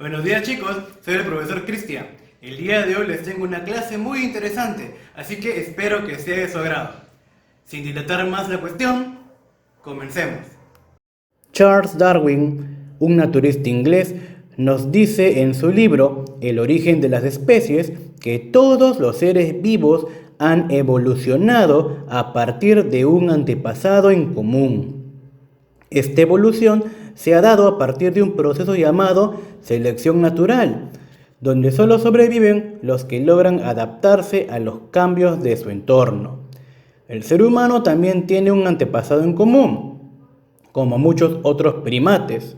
Buenos días chicos, soy el profesor Cristian. El día de hoy les tengo una clase muy interesante, así que espero que sea de su agrado. Sin dilatar más la cuestión, comencemos. Charles Darwin, un naturista inglés, nos dice en su libro El origen de las especies que todos los seres vivos han evolucionado a partir de un antepasado en común. Esta evolución se ha dado a partir de un proceso llamado selección natural, donde solo sobreviven los que logran adaptarse a los cambios de su entorno. El ser humano también tiene un antepasado en común, como muchos otros primates,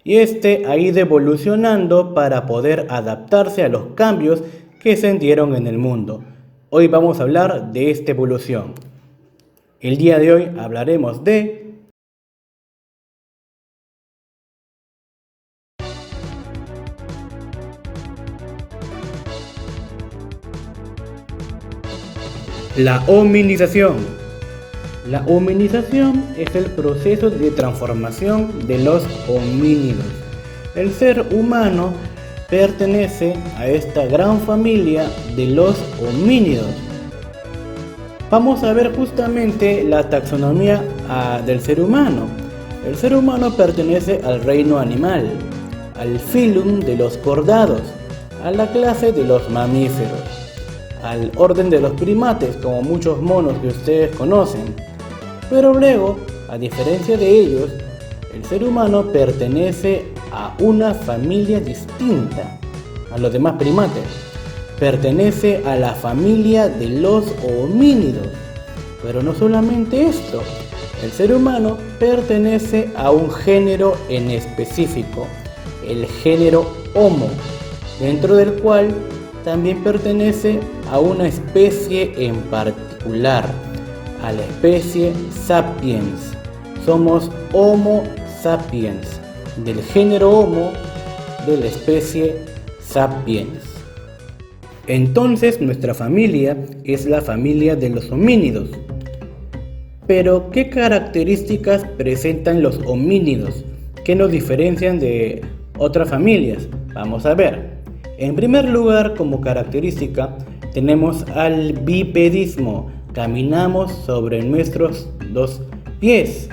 y este ha ido evolucionando para poder adaptarse a los cambios que se dieron en el mundo. Hoy vamos a hablar de esta evolución. El día de hoy hablaremos de la hominización. La hominización es el proceso de transformación de los homínidos. El ser humano pertenece a esta gran familia de los homínidos. Vamos a ver justamente la taxonomía del ser humano. El ser humano pertenece al reino animal, al filum de los cordados, a la clase de los mamíferos, al orden de los primates, como muchos monos que ustedes conocen. Pero luego, a diferencia de ellos, el ser humano pertenece a una familia distinta a los demás primates. Pertenece a la familia de los homínidos. Pero no solamente esto, el ser humano pertenece a un género en específico, el género Homo, dentro del cual también pertenece a una especie en particular, a la especie Sapiens. Somos Homo sapiens, del género Homo, de la especie Sapiens. Entonces nuestra familia es la familia de los homínidos. Pero ¿qué características presentan los homínidos? ¿Qué nos diferencian de otras familias? Vamos a ver. En primer lugar, como característica, tenemos al bipedismo. Caminamos sobre nuestros dos pies.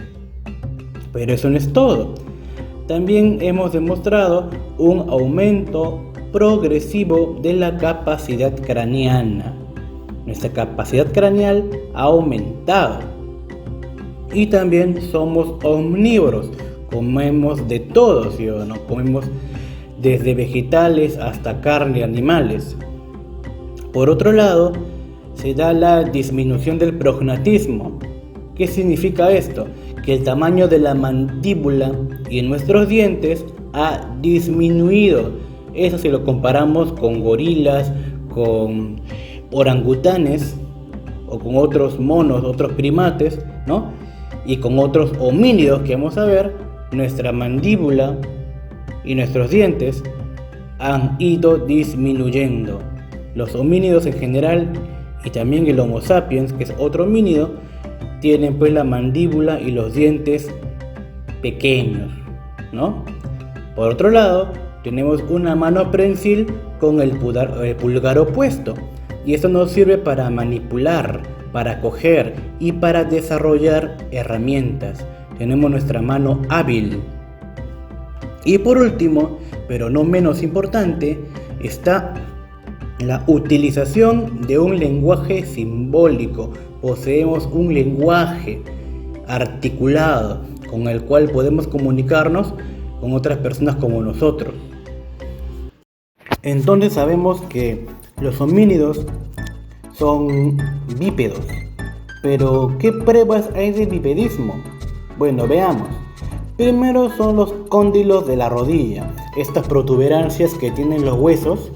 Pero eso no es todo. También hemos demostrado un aumento progresivo de la capacidad craneana. Nuestra capacidad craneal ha aumentado. Y también somos omnívoros. Comemos de todo, ¿sí o no? Comemos desde vegetales hasta carne, animales. Por otro lado, se da la disminución del prognatismo. ¿Qué significa esto? Que el tamaño de la mandíbula y nuestros dientes ha disminuido. Eso si lo comparamos con gorilas, con orangutanes o con otros monos, otros primates, ¿no? Y con otros homínidos que vamos a ver, nuestra mandíbula y nuestros dientes han ido disminuyendo. Los homínidos en general y también el Homo sapiens, que es otro homínido, tienen pues la mandíbula y los dientes pequeños, ¿no? Por otro lado, tenemos una mano prensil con el pulgar opuesto, y esto nos sirve para manipular, para coger y para desarrollar herramientas. Tenemos nuestra mano hábil. Y por último, pero no menos importante, está la utilización de un lenguaje simbólico. Poseemos un lenguaje articulado con el cual podemos comunicarnos con otras personas como nosotros. Entonces sabemos que los homínidos son bípedos. Pero ¿qué pruebas hay de bipedismo? Bueno, veamos. Primero son los cóndilos de la rodilla, estas protuberancias que tienen los huesos,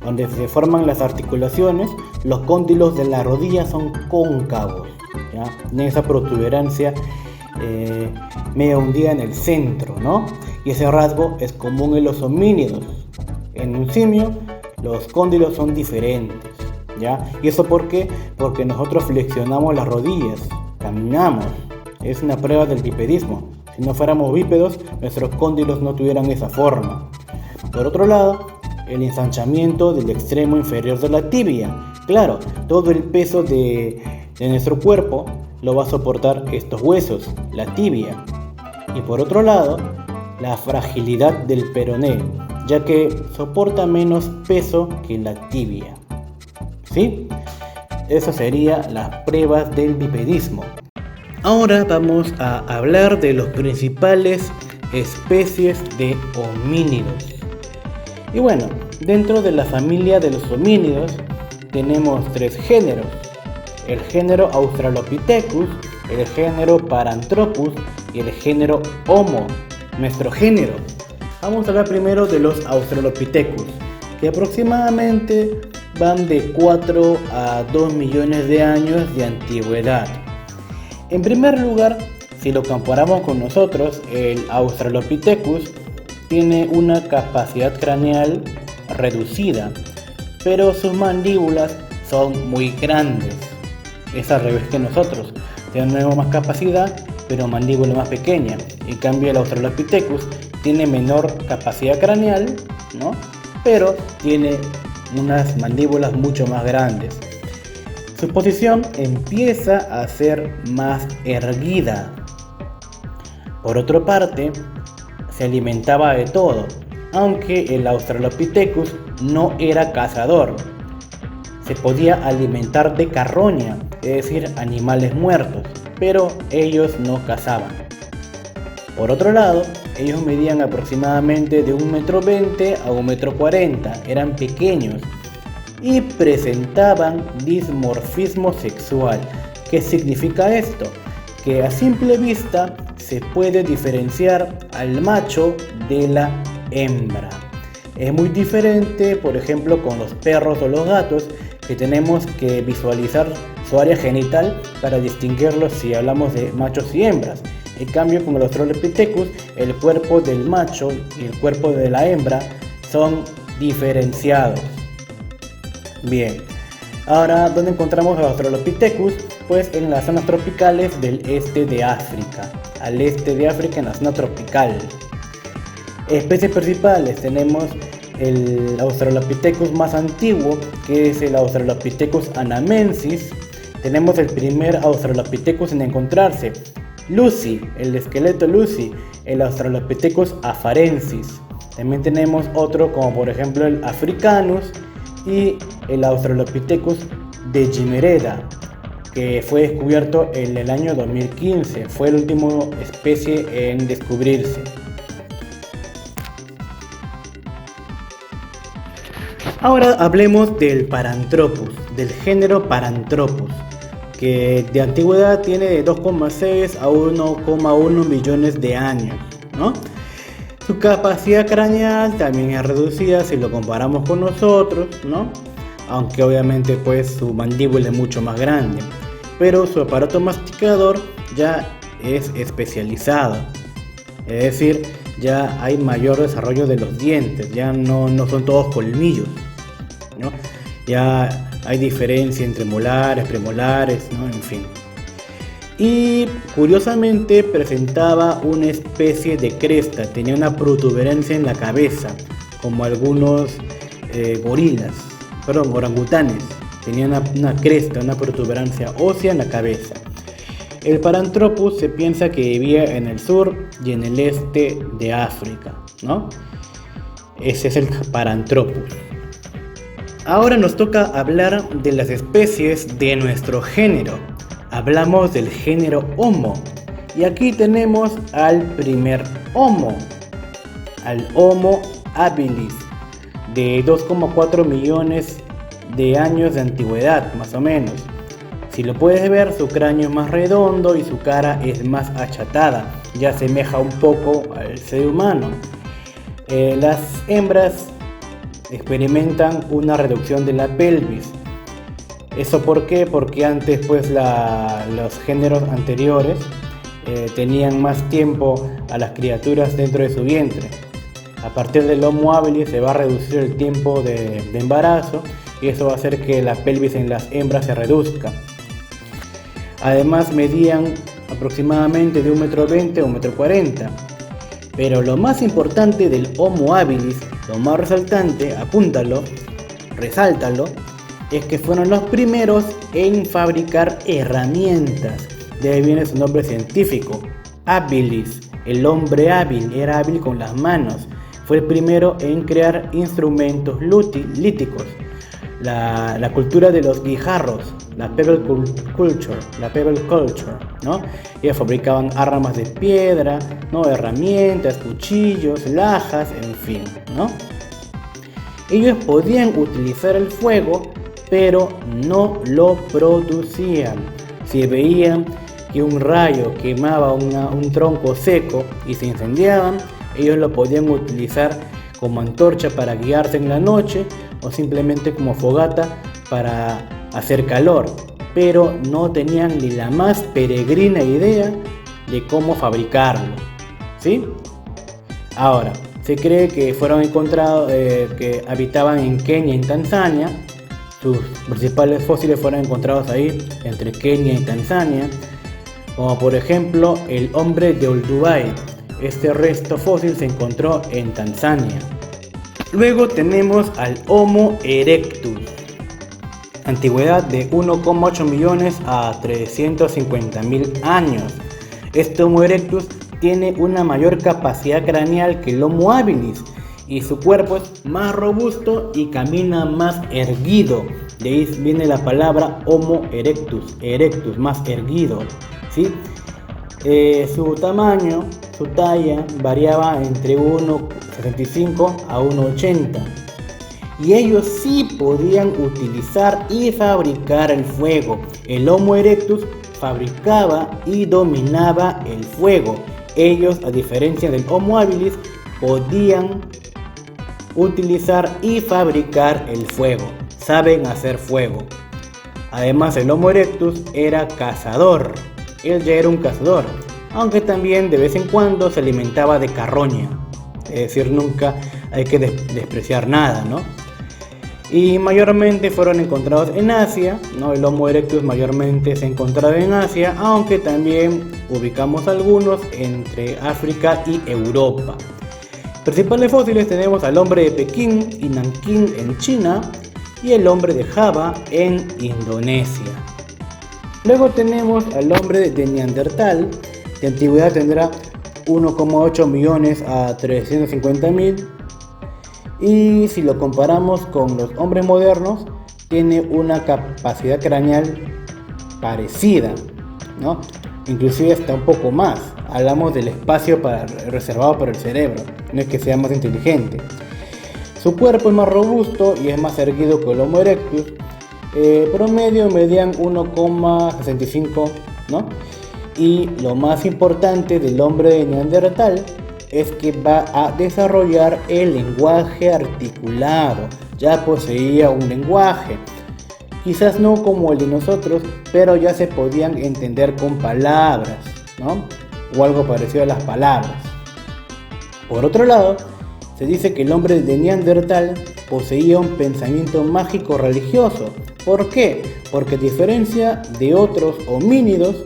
donde se forman las articulaciones. Los cóndilos de la rodilla son cóncavos, ¿ya? Tienen esa protuberancia medio hundida en el centro, ¿no? Y ese rasgo es común en los homínidos. En un simio, los cóndilos son diferentes, ¿ya? ¿Y eso por qué? Porque nosotros flexionamos las rodillas, caminamos. Es una prueba del bipedismo. Si no fuéramos bípedos, nuestros cóndilos no tuvieran esa forma. Por otro lado, el ensanchamiento del extremo inferior de la tibia. Claro, todo el peso de nuestro cuerpo lo va a soportar estos huesos, la tibia. Y por otro lado, la fragilidad del peroné, ya que soporta menos peso que la tibia. ¿Sí? Eso serían las pruebas del bipedismo. Ahora vamos a hablar de las principales especies de homínidos. Y bueno, dentro de la familia de los homínidos tenemos 3 géneros: el género Australopithecus, el género Paranthropus y el género Homo, nuestro género. Vamos a hablar primero de los Australopithecus, que aproximadamente van de 4 a 2 millones de años de antigüedad. En primer lugar, si lo comparamos con nosotros, el Australopithecus tiene una capacidad craneal reducida, pero sus mandíbulas son muy grandes. Es al revés que nosotros. Tenemos más capacidad, pero mandíbula más pequeña. En cambio, el Australopithecus tiene menor capacidad craneal, ¿no? Pero tiene unas mandíbulas mucho más grandes. Su posición empieza a ser más erguida. Por otra parte, se alimentaba de todo, aunque el Australopithecus no era cazador. Se podía alimentar de carroña, es decir, animales muertos, pero ellos no cazaban. Por otro lado, ellos medían aproximadamente de 1,20 m a 1,40 m, eran pequeños y presentaban dimorfismo sexual. ¿Qué significa esto? Que a simple vista se puede diferenciar al macho de la hembra. Es muy diferente, por ejemplo, con los perros o los gatos, que tenemos que visualizar su área genital para distinguirlos si hablamos de machos y hembras. En cambio, con el Australopithecus, el cuerpo del macho y el cuerpo de la hembra son diferenciados. Bien, ahora, ¿dónde encontramos a los Australopithecus? Pues en las zonas tropicales del este de África, al este de África, en la zona tropical. Especies principales tenemos el Australopithecus más antiguo, que es el Australopithecus anamensis. Tenemos el primer Australopithecus en encontrarse, Lucy, el esqueleto Lucy, el Australopithecus afarensis. También tenemos otro como por ejemplo el Africanus y el Australopithecus de Gimereda, que fue descubierto en el año 2015, fue la última especie en descubrirse. Ahora hablemos del Paranthropus, del género Paranthropus, que de antigüedad tiene de 2,6 a 1,1 millones de años, ¿no? Su capacidad craneal también es reducida si lo comparamos con nosotros, ¿no? Aunque obviamente pues su mandíbula es mucho más grande, pero su aparato masticador ya es especializado, es decir, ya hay mayor desarrollo de los dientes, ya no son todos colmillos, ¿no? Ya hay diferencia entre molares, premolares, ¿no? En fin. Y curiosamente presentaba una especie de cresta, tenía una protuberancia en la cabeza, como algunos orangutanes, tenían una cresta, una protuberancia ósea en la cabeza. El Paranthropus se piensa que vivía en el sur y en el este de África, ¿no? Ese es el Paranthropus. Ahora nos toca hablar de las especies de nuestro género. Hablamos del género Homo. Y aquí tenemos al primer Homo, al Homo habilis, de 2,4 millones de años de antigüedad, más o menos. Si lo puedes ver, su cráneo es más redondo y su cara es más achatada, ya asemeja un poco al ser humano. Las hembras experimentan una reducción de la pelvis. ¿Eso por qué? Porque antes pues los géneros anteriores tenían más tiempo a las criaturas dentro de su vientre. A partir del Homo habilis se va a reducir el tiempo de embarazo y eso va a hacer que la pelvis en las hembras se reduzca. Además medían aproximadamente de 1,20 m a 1,40 m. Pero lo más importante del Homo habilis, lo más resaltante, apúntalo, resáltalo, es que fueron los primeros en fabricar herramientas. De ahí viene su nombre científico, habilis, el hombre hábil, era hábil con las manos. Fue el primero en crear instrumentos líticos. La cultura de los guijarros, la pebble culture, ¿no? Ellos fabricaban armas de piedra, ¿no? Herramientas, cuchillos, lajas, en fin, ¿no? Ellos podían utilizar el fuego, pero no lo producían. Si veían que un rayo quemaba un tronco seco y se incendiaban, ellos lo podían utilizar como antorcha para guiarse en la noche o simplemente como fogata para hacer calor, pero no tenían ni la más peregrina idea de cómo fabricarlo, ¿sí? Ahora, se cree que fueron encontrados, que habitaban en Kenia y en Tanzania. Sus principales fósiles fueron encontrados ahí, entre Kenia y Tanzania, como por ejemplo el hombre de Olduvai. Este resto fósil se encontró en Tanzania. Luego tenemos al Homo erectus, antigüedad de 1,8 millones a 350.000 años. Este Homo erectus tiene una mayor capacidad craneal que el Homo habilis y su cuerpo es más robusto y camina más erguido. De ahí viene la palabra Homo erectus, más erguido, ¿sí? Su tamaño, su talla variaba entre 1,65 a 1,80 y ellos sí podían utilizar y fabricar el fuego. El Homo erectus fabricaba y dominaba el fuego. Ellos, a diferencia del Homo habilis, podían utilizar y fabricar el fuego. Saben hacer fuego. Además, el Homo erectus era cazador. Él ya era un cazador, aunque también de vez en cuando se alimentaba de carroña. Es decir, nunca hay que despreciar nada, ¿no? Y mayormente fueron encontrados en Asia, ¿no? El Homo erectus mayormente se encontraba en Asia, aunque también ubicamos algunos entre África y Europa. Principales fósiles tenemos al hombre de Pekín y Nankín en China y el hombre de Java en Indonesia. Luego tenemos al hombre de Neandertal, de antigüedad tendrá 1,8 millones a 350.000, y si lo comparamos con los hombres modernos, tiene una capacidad craneal parecida, ¿no? Inclusive hasta un poco más. Hablamos del espacio reservado para el cerebro, no es que sea más inteligente. Su cuerpo es más robusto y es más erguido que el Homo erectus. Promedio medían 1,65, ¿no? Y lo más importante del hombre de Neandertal es que va a desarrollar el lenguaje articulado. Ya poseía un lenguaje, quizás no como el de nosotros, pero ya se podían entender con palabras, ¿no? O algo parecido a las palabras. Por otro lado, se dice que el hombre de Neandertal poseía un pensamiento mágico religioso. ¿Por qué? Porque a diferencia de otros homínidos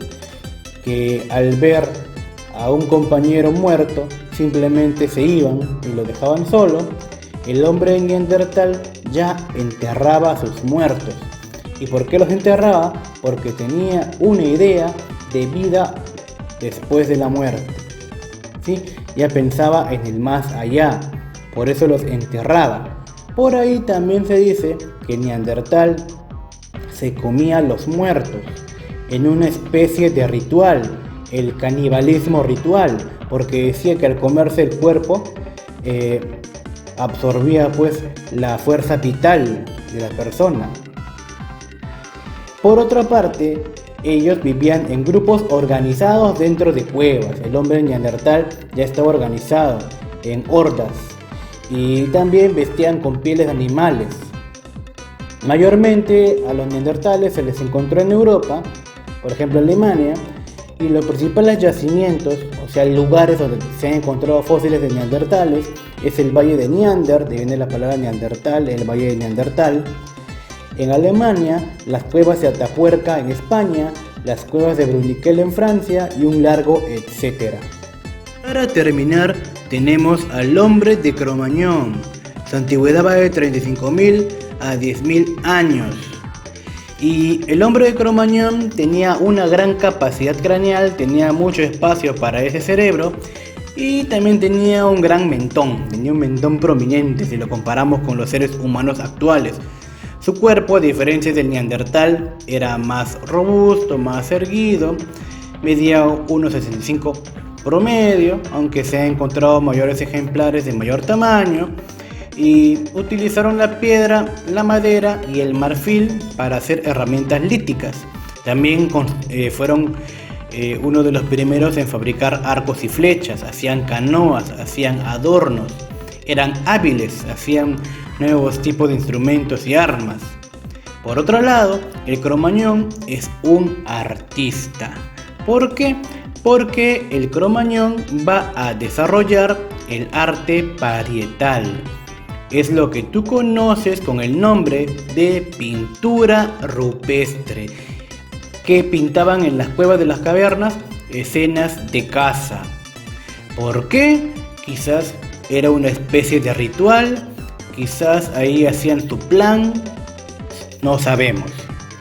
que al ver a un compañero muerto simplemente se iban y lo dejaban solo, el hombre de Neandertal ya enterraba a sus muertos. ¿Y por qué los enterraba? Porque tenía una idea de vida después de la muerte, ¿sí? Ya pensaba en el más allá, por eso los enterraba. Por ahí también se dice que Neandertal se comía a los muertos en una especie de ritual, el canibalismo ritual, porque decía que al comerse el cuerpo absorbía pues la fuerza vital de la persona. Por otra parte, ellos vivían en grupos organizados dentro de cuevas. El hombre neandertal ya estaba organizado en hordas y también vestían con pieles de animales. Mayormente a los neandertales se les encontró en Europa, por ejemplo Alemania, y los principales yacimientos, o sea lugares donde se han encontrado fósiles de neandertales, es el Valle de Neander, de viene la palabra neandertal, el Valle de Neandertal. En Alemania, las cuevas de Atapuerca en España, las cuevas de Bruniquel en Francia y un largo etcétera. Para terminar, tenemos al hombre de Cro-Magnon. Su antigüedad va de 35.000 a 10.000 años. Y el hombre de Cro-Magnon tenía una gran capacidad craneal, tenía mucho espacio para ese cerebro y también tenía un gran mentón, tenía un mentón prominente si lo comparamos con los seres humanos actuales. Su cuerpo, a diferencia del neandertal, era más robusto, más erguido, medía 1,65 promedio, aunque se han encontrado mayores ejemplares de mayor tamaño, y utilizaron la piedra, la madera y el marfil para hacer herramientas líticas. También fueron uno de los primeros en fabricar arcos y flechas, hacían canoas, hacían adornos, eran hábiles, hacían nuevos tipos de instrumentos y armas. Por otro lado, el Cro-Magnon es un artista. ¿Por qué? Porque el Cro-Magnon va a desarrollar el arte parietal. Es lo que tú conoces con el nombre de pintura rupestre, que pintaban en las cuevas de las cavernas escenas de caza. ¿Por qué? Quizás era una especie de ritual, quizás ahí hacían su plan, no sabemos.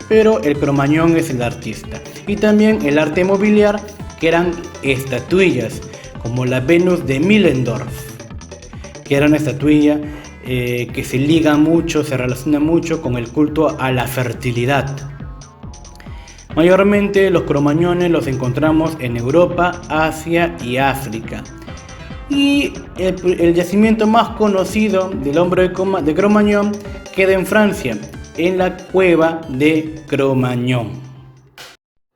Pero el Cro-Magnon es el artista. Y también el arte mobiliar, que eran estatuillas, como la Venus de Millendorf, que era una estatuilla que se liga mucho, se relaciona mucho con el culto a la fertilidad. Mayormente los Cro-Magnones los encontramos en Europa, Asia y África. Y el yacimiento más conocido del hombre de Cro-Magnon queda en Francia, en la cueva de Cro-Magnon.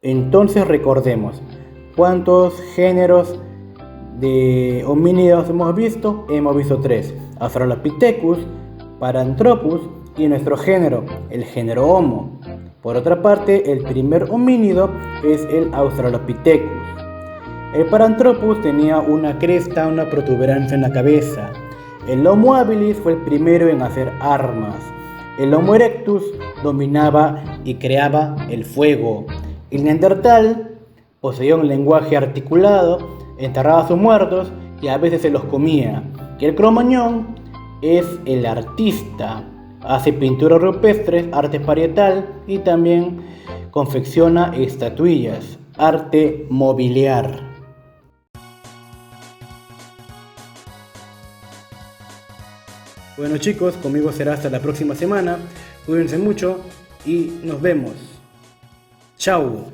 Entonces recordemos, ¿cuántos géneros de homínidos hemos visto? Hemos visto 3: Australopithecus, Paranthropus y nuestro género, el género Homo. Por otra parte, el primer homínido es el Australopithecus. El Paranthropus tenía una cresta, una protuberancia en la cabeza. El Homo habilis fue el primero en hacer armas. El Homo erectus dominaba y creaba el fuego. El Neandertal poseía un lenguaje articulado, enterraba a sus muertos y a veces se los comía. Y el Cro-Magnon es el artista. Hace pinturas rupestres, arte parietal y también confecciona estatuillas, arte mobiliar. Bueno chicos, conmigo será hasta la próxima semana. Cuídense mucho y nos vemos. Chao.